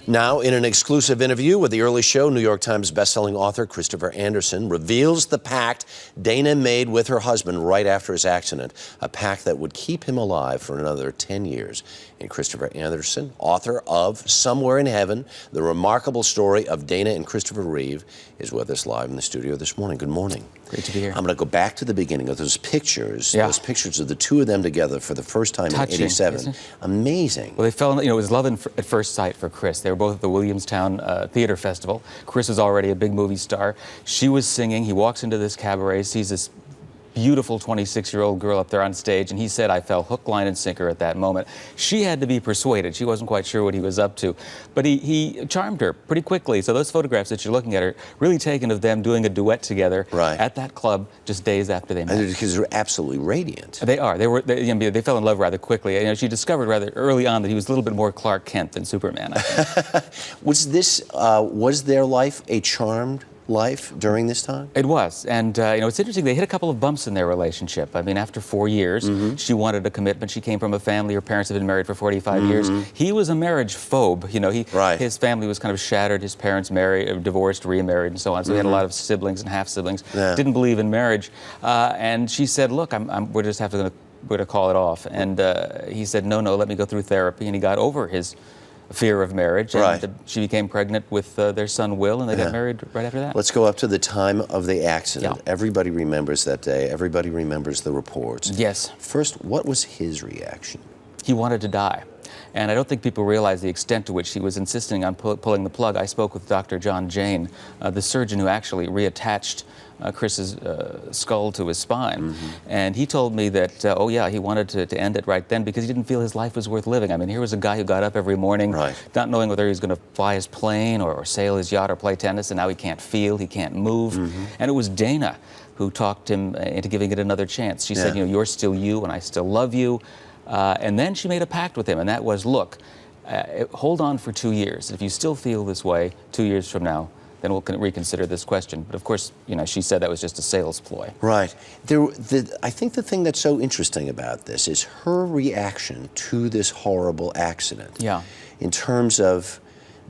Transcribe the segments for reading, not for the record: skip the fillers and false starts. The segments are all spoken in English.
Now, in an exclusive interview with The Early Show, New York Times bestselling author Christopher Anderson reveals the pact Dana made with her husband right after his accident, a pact that would keep him alive for another 10 years. And Christopher Anderson, author of Somewhere in Heaven, the remarkable story of Dana and Christopher Reeve, is with us live in the studio this morning. Good morning. Great to be here. I'm going to go back to the beginning of those pictures, those pictures of the two of them together for the first time Touching, in '87. isn't it? Amazing. Well, they fell in, it was love at first sight for Chris. They were both at the Williamstown Theater Festival. Chris was already a big movie star. She was singing. He walks into this cabaret, sees this beautiful 26-year-old girl up there on stage, and he said, I fell hook, line, and sinker at that moment. She had to be persuaded. She wasn't quite sure what he was up to. But he charmed her pretty quickly. So those photographs that you're looking at are really taken of them doing a duet together at that club just days after they met. Because they're absolutely radiant. They are. They fell in love rather quickly. You know, she discovered rather early on that he was a little bit more Clark Kent than Superman, I think. Was their life a charmed life during this time? It was, and you know, it's interesting. They hit a couple of bumps in their relationship. I mean, after 4 years, she wanted a commitment. She came from a family. Her parents had been married for 45 years. He was a marriage phobe. You know, his family was kind of shattered. His parents divorced, remarried, and so on. So he had a lot of siblings and half siblings. Didn't believe in marriage, and she said, "Look, we're just going to call it off." And he said, "No, let me go through therapy." And he got over his fear of marriage, and she became pregnant with their son Will, and they got married right after that. Let's go up to the time of the accident. Everybody remembers that day. Everybody remembers the reports. Yes. First, what was his reaction? He wanted to die. And I don't think people realize the extent to which he was insisting on pulling the plug. I spoke with Dr. John Jane, the surgeon who actually reattached Chris's skull to his spine. And he told me that, he wanted to end it right then because he didn't feel his life was worth living. I mean, here was a guy who got up every morning not knowing whether he was going to fly his plane or sail his yacht or play tennis, and now he can't feel, he can't move. And it was Dana who talked him into giving it another chance. She said, you know, you're still you and I still love you. And then she made a pact with him, and that was, look, hold on for 2 years. If you still feel this way 2 years from now, then we'll reconsider this question. But of course, you know, she said that was just a sales ploy. Right. I think the thing that's so interesting about this is her reaction to this horrible accident. In terms of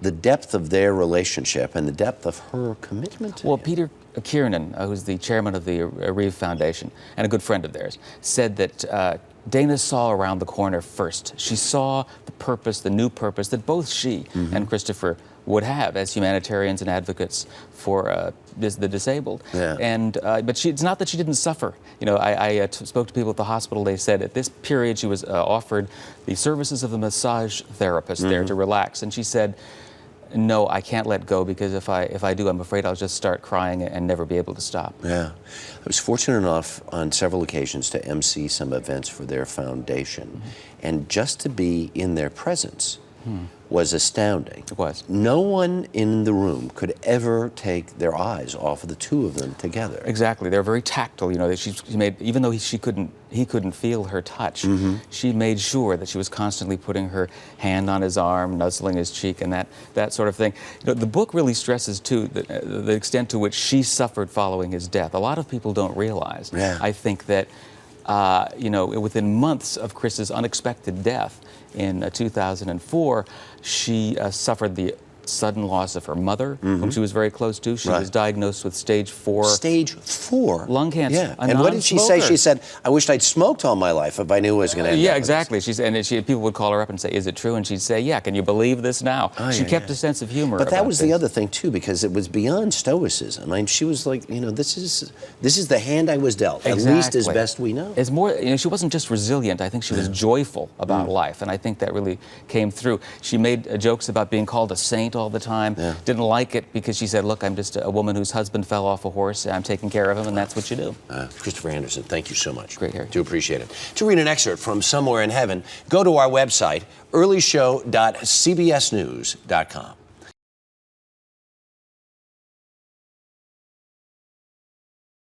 the depth of their relationship and the depth of her commitment to him. Peter Kiernan, who's the chairman of the Reeve Foundation and a good friend of theirs, said that Dana saw around the corner first. She saw the purpose, the new purpose that both she and Christopher would have as humanitarians and advocates for the disabled. But it's not that she didn't suffer. You know, I spoke to people at the hospital. They said at this period she was offered the services of a massage therapist there to relax, and she said, no, I can't let go because if I do, I'm afraid I'll just start crying and never be able to stop. I was fortunate enough on several occasions to MC some events for their foundation, and just to be in their presence was astounding. It was. No one in the room could ever take their eyes off of the two of them together. Exactly. They're very tactile. You know, she made, even though he couldn't feel her touch, she made sure that she was constantly putting her hand on his arm, nuzzling his cheek, and that sort of thing. You know, the book really stresses too the extent to which she suffered following his death. A lot of people don't realize. I think that you know, within months of Chris's unexpected death in 2004, she suffered the sudden loss of her mother, whom she was very close to. She was diagnosed with stage 4. Stage 4? Lung cancer. And what did she say? She said, I wished I'd smoked all my life if I knew it was going to end up exactly. People would call her up and say, is it true? And she'd say, yeah, can you believe this now? She kept a sense of humor. But that was the other thing, too, because it was beyond stoicism. I mean, she was like, you know, this is the hand I was dealt, at least as best we know. It's more, you know, she wasn't just resilient. I think she was joyful about life, and I think that really came through. She made jokes about being called a saint all the time. Didn't like it because she said, look, I'm just a woman whose husband fell off a horse. I'm taking care of him, and that's what you do. Christopher Anderson, thank you so much. Great hearing. Do appreciate it. To read an excerpt from Somewhere in Heaven, go to our website, earlyshow.cbsnews.com.